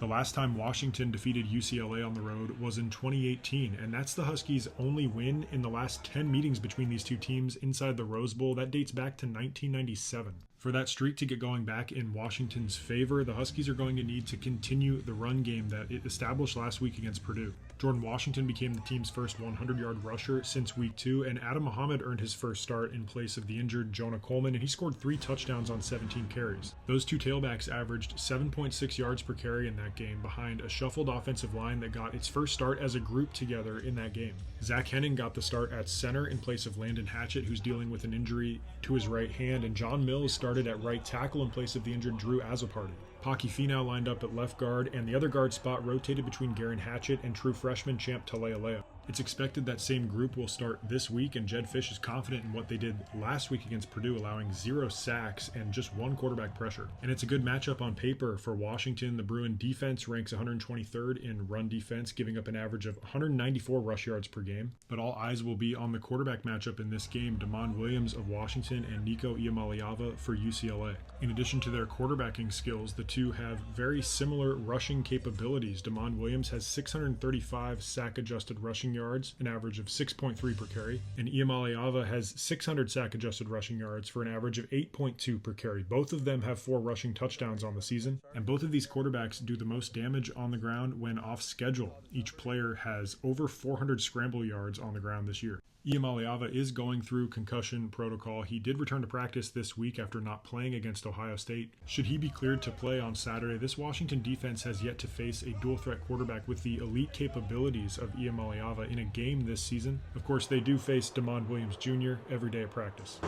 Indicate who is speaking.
Speaker 1: The last time Washington defeated UCLA on the road was in 2018, and that's the Huskies' only win in the last 10 meetings between these two teams inside the Rose Bowl. That dates back to 1997. For that streak to get going back in Washington's favor, the Huskies are going to need to continue the run game that it established last week against Purdue. Jordan Washington became the team's first 100-yard rusher since week 2, and Adam Muhammad earned his first start in place of the injured Jonah Coleman, and he scored 3 touchdowns on 17 carries. Those two tailbacks averaged 7.6 yards per carry in that game, behind a shuffled offensive line that got its first start as a group together in that game. Zach Henning got the start at center in place of Landon Hatchett, who's dealing with an injury to his right hand, and John Mills started at right tackle in place of the injured Drew Azzopardi. Paki Finau lined up at left guard, and the other guard spot rotated between Garen Hatchett and true freshman champ Talea. It's expected that same group will start this week, and Jed Fish is confident in what they did last week against Purdue, allowing 0 sacks and just 1 quarterback pressure. And it's a good matchup on paper for Washington. The Bruin defense ranks 123rd in run defense, giving up an average of 194 rush yards per game. But all eyes will be on the quarterback matchup in this game, Damon Williams of Washington and Nico Iamaleava for UCLA. In addition to their quarterbacking skills, the two have very similar rushing capabilities. Damon Williams has 635 sack-adjusted rushing yards, an average of 6.3 per carry, and Iamaleava has 600 sack-adjusted rushing yards for an average of 8.2 per carry. Both of them have 4 rushing touchdowns on the season, and both of these quarterbacks do the most damage on the ground when off schedule. Each player has over 400 scramble yards on the ground this year. Iamaleava is going through concussion protocol. He did return to practice this week after not playing against Ohio State. Should he be cleared to play on Saturday, this Washington defense has yet to face a dual-threat quarterback with the elite capabilities of Iamaleava in a game this season. Of course, they do face Damon Williams Jr. every day at practice.